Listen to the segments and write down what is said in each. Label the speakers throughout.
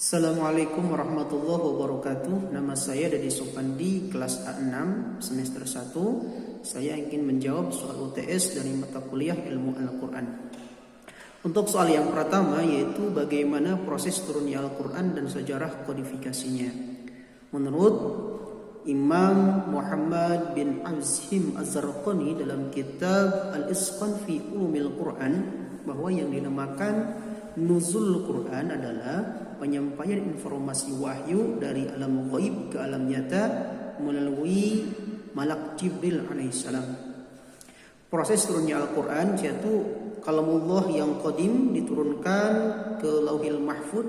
Speaker 1: Assalamualaikum warahmatullahi wabarakatuh. Nama saya Dadi Sopandi, kelas A6 semester 1. Saya ingin menjawab soal UTS dari mata kuliah Ilmu Al-Quran. Untuk soal yang pertama, yaitu bagaimana proses turunnya Al-Quran dan sejarah kodifikasinya. Menurut Imam Muhammad bin Azhim Az-Zarqani dalam kitab Al-Isqan fi Ulumil Quran, bahwa yang dinamakan nuzul Quran adalah penyampaian informasi wahyu dari alam ghaib ke alam nyata melalui malak Jibril alaihissalam. Proses turunnya Al-Quran yaitu kalamullah yang qadim diturunkan ke Lauhil Mahfud,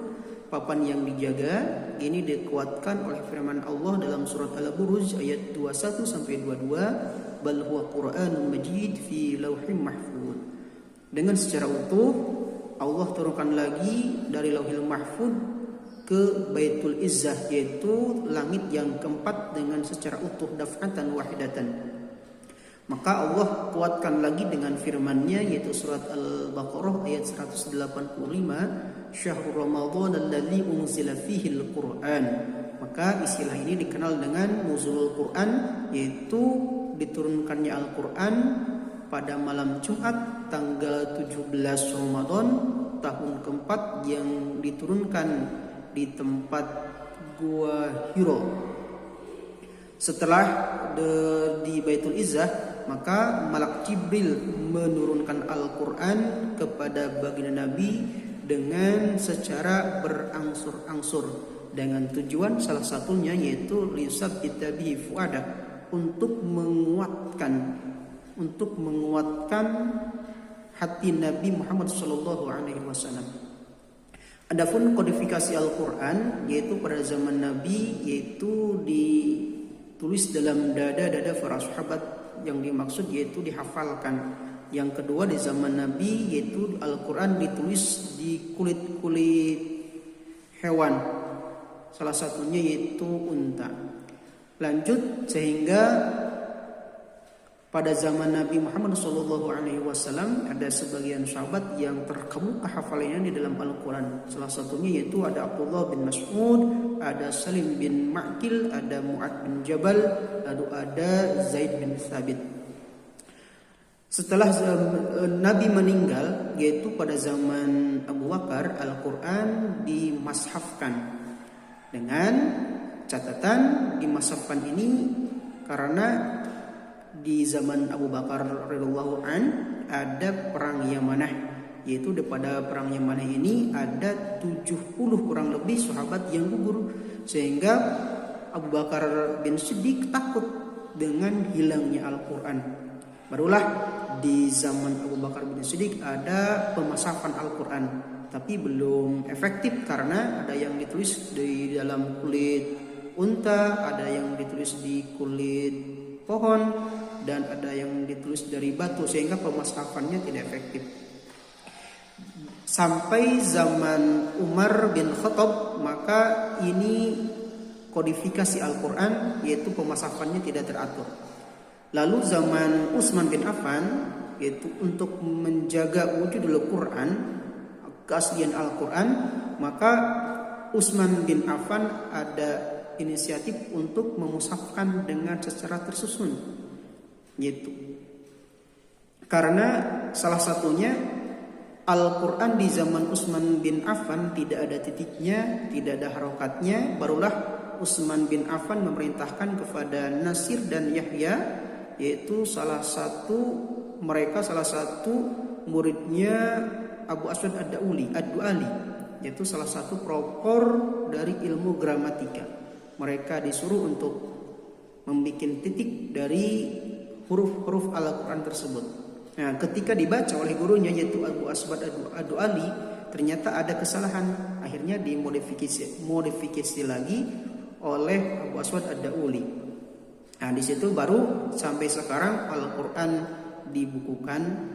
Speaker 1: papan yang dijaga. Ini dikuatkan oleh firman Allah dalam surat Al-Buruj ayat 21 sampai 22, bal huwa Qur'anun majid fi Lauhim Mahfud. Dengan secara utuh Allah turunkan lagi dari Lauhil Mahfud ke Baitul Izzah, yaitu langit yang keempat, dengan secara utuh daf'atan wahidatan. Maka Allah kuatkan lagi dengan firman-Nya, yaitu surat Al-Baqarah ayat 185, Syahrul Ramadan alladzi unzila fihi al-Qur'an. Maka istilah ini dikenal dengan nuzulul Quran, yaitu diturunkannya Al-Quran pada malam Jumat tanggal 17 Ramadan tahun keempat, yang diturunkan di tempat Gua Hiro. Setelah di Baitul Izzah, maka malak Jibril menurunkan Al-Quran kepada baginda Nabi dengan secara berangsur-angsur, dengan tujuan salah satunya yaitu lisabbita bihi fuadak, untuk menguatkan hati Nabi Muhammad SAW. Adapun kodifikasi Al-Quran, yaitu pada zaman Nabi, yaitu ditulis dalam dada-dada para sahabat, yang dimaksud yaitu dihafalkan. Yang kedua, di zaman Nabi, yaitu Al-Quran ditulis di kulit-kulit hewan, salah satunya yaitu unta. Lanjut, sehingga pada zaman Nabi Muhammad SAW ada sebagian sahabat yang terkemuka hafalannya di dalam Al-Quran. Salah satunya yaitu ada Abdullah bin Mas'ud, ada Salim bin Ma'kil, ada Mu'ad bin Jabal, lalu ada Zaid bin Thabit. Setelah Nabi meninggal, yaitu pada zaman Abu Bakar, Al-Quran dimashafkan. Dengan catatan dimashafkan ini karena di zaman Abu Bakar radhiyallahu an ada perang Yamanah, yaitu pada perang Yamanah ini ada 70 kurang lebih sahabat yang gugur, sehingga Abu Bakar bin Siddiq takut dengan hilangnya Al-Quran. Barulah di zaman Abu Bakar bin Siddiq ada pemasakan Al-Quran, tapi belum efektif karena ada yang ditulis di dalam kulit unta, ada yang ditulis di kulit pohon, dan ada yang ditulis dari batu, sehingga pemashafannya tidak efektif. Sampai zaman Umar bin Khattab, maka ini kodifikasi Al-Quran, yaitu pemashafannya tidak teratur. Lalu zaman Utsman bin Affan, yaitu untuk menjaga wujudul Quran, keaslian Al-Quran, maka Utsman bin Affan ada inisiatif untuk memushafkan dengan secara tersusun, yaitu karena salah satunya Al-Quran di zaman Utsman bin Affan tidak ada titiknya, tidak ada harokatnya. Barulah Utsman bin Affan memerintahkan kepada Nasir dan Yahya, yaitu salah satu muridnya Abu Aswad Ad-Du'ali, yaitu salah satu pelopor dari ilmu gramatika. Mereka disuruh untuk membuat titik dari huruf-huruf Al-Quran tersebut. Nah, ketika dibaca oleh gurunya yaitu Abu Aswad Ad-Du'ali, ternyata ada kesalahan. Akhirnya dimodifikasi lagi oleh Abu Aswad Ad-Du'ali. Nah, di situ baru sampai sekarang Al-Quran dibukukan.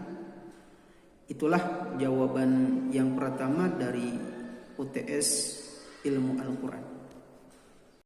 Speaker 1: Itulah jawaban yang pertama dari UTS Ilmu Al-Quran.